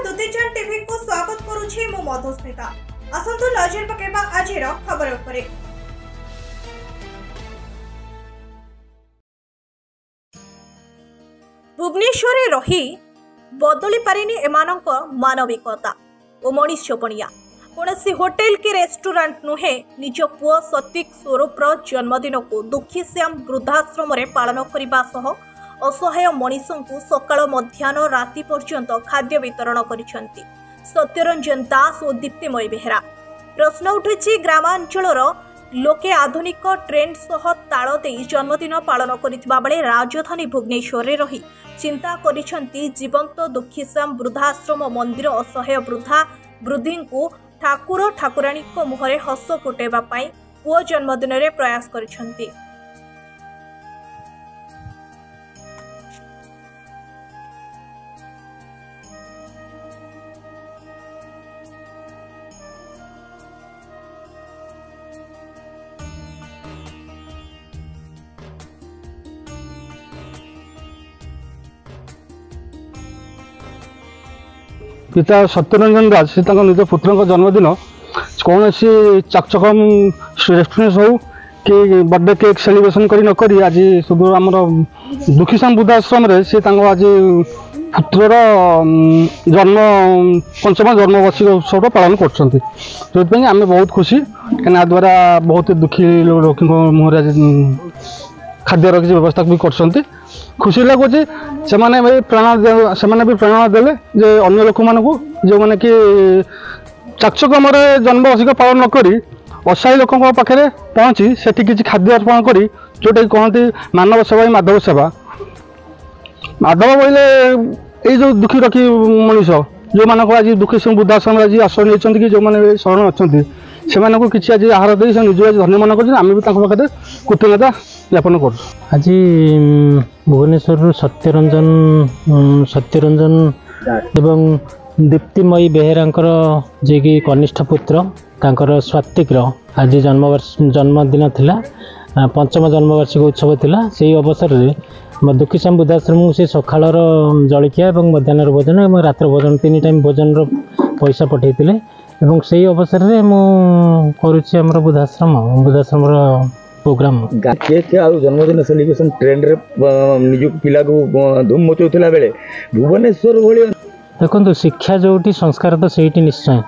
Dutee Chand TV को स्वागत करुछि मु मधुस्मिता। असंतु नजर पकेबा आजिर खबर उपरे। भुवनेश्वर रही बदली पारिनी एमानक मानविकता और मनुष्यपणिया। कौनसी होटेल की रेस्टोरेंट नुहे निज पुओ सत्विक स्वरूप जन्मदिन को दुखी श्याम वृद्धाश्रम पालन करने सह असहाय मनीषों को सकाळ मध्याह्न राति पर्यंत खाद्य वितरण करिसेंती सत्यरंजन दास और दीप्तिमयी बेहेरा। प्रश्न उठुछि ग्रामांचलर लोके आधुनिक ट्रेंड सह ताल दे जन्मदिन पालन करिथिबा बेले राजधानी भुवनेश्वर रे रही चिंता करिसेंती जीवंत दुखी श्याम वृद्धाश्रम मंदिर असहाय वृद्धा वृद्धि को ठाकुर ठाकुराणी मुहरे हस फुटेबा पाई पुओ जन्मदिन रे प्रयास करिसेंती। पिता सत्यरंजन दास से निज पुत्र जन्मदिन कौन सी चकचकम रेस्टोरेंट हो कि बर्थडे केक सेलिब्रेशन करी नकरी आज सुदूर आम दुखीश्याम वृद्धाश्रम से आज पुत्रर जन्म पंचम जन्मवार्षिक उत्सव पालन कर आम बहुत खुशी कहीं द्वारा बहुत दुखी लोक मुहर आज खाद्यर किसी व्यवस्था भी कर खुशी लगुच से भी प्रेरणा देले जे अन्य लोक मान जो मैंने कि चाकचकम जन्मवार्षिक पालन नक असहाय लोक पाखे पहुँची से किसी खाद्य अर्पण कर जोटा कहते मानव सेवा ही माधव सेवा। माधव बोले जो दुखी रखी मनीष जो मान आज दुखी सिंह वृद्धाश्रम आज आश्रय नहीं कि जो मैंने शरण अच्छा से किसी आज आहार दे निज आज धन्य मन कर कृतज्ञता ज्ञापन कर। आज भुवनेश्वर सत्यरंजन एवं दीप्तिमयी बेहेरांकर जे कि कनिष्ठ पुत्र तांकर स्वात्विकर आज जन्मदिन थिला पंचम जन्मवार्षिक उत्सव थिला। से अवसर में दुखीश्याम वृद्धाश्रम से सकाळर जलखिया और मध्याह्न भोजन और रात्र भोजन 3 टाइम भोजन पैसा पठेइतिले एवं से अवसर में मुझे आम वृद्धाश्रम प्रोग्राम जन्मदिन सेलिब्रेशन ट्रेंड रे निज पिला को धूम मचाउला बेले भुवनेश्वर भाई देखो शिक्षा जोटी संस्कार तो सही निश्चय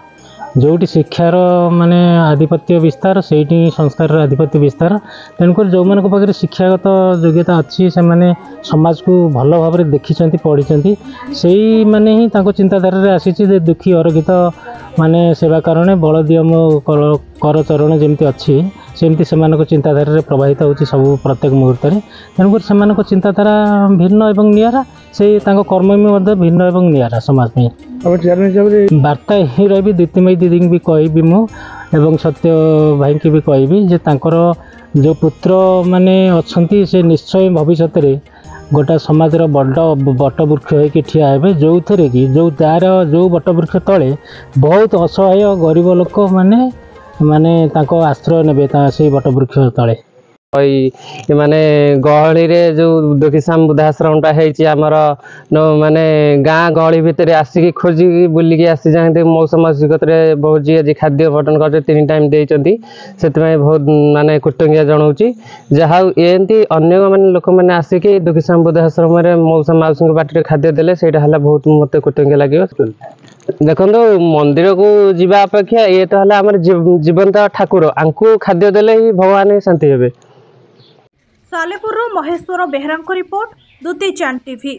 जोटी शिक्षार माने आधिपत्य विस्तार से संस्कार आधिपत्य विस्तार तेणुक जो मान पाखे शिक्षागत योग्यता अच्छी से माने समाज को भल भाव देखी पढ़ी से माने ही चिंताधारा आसी दुखी अरगित माने सेवा कारण बल दिय मो कर चरण जमी अच्छी सेमती से चिंताधारा प्रभावित होती सब प्रत्येक मुहूर्त में तेणुक से चिंताधारा भिन्न एवं निरा से कर्म भी भिन्न एवं निरा समाज में वार्ता ही रही दीप्तिमयी दीदी भी कहि मु एवं सत्य भाई की भी कहि जो पुत्र माने अच्छी से निश्चय भविष्य में गोटा समाज बट वृक्ष होकर ठिया हे जो थे कि जो तार जो बट वृक्ष तले बहुत असहाय गरीब लोक माने माने आश्रय ने से बट वृक्ष तले माने गहली रे जो दुखीश्याम वृद्धाश्रमटा होमर माने गाँ गहली भितर आसिक खोजिकी बुलिकी आसी जाते मौसम मासिकत बहुत जी आज खाद्य बटन कर 3 टाइम देती से बहुत माने कृतज्ञता जनाऊँगी जहाँ एमती अन्य माने लोक मैंने आसिक दुखीश्याम वृद्धाश्रम मौसम माउसी बाटर खाद्य देले से बहुत मत कृतज्ञ लगे। देखो मंदिर को जीवा अपेक्षा ये तो आम जीवंत ठाकुर आंकु खाद्य देले ही भगवान शांति हे। Salepur Maheshwar Behera report Dutichand TV.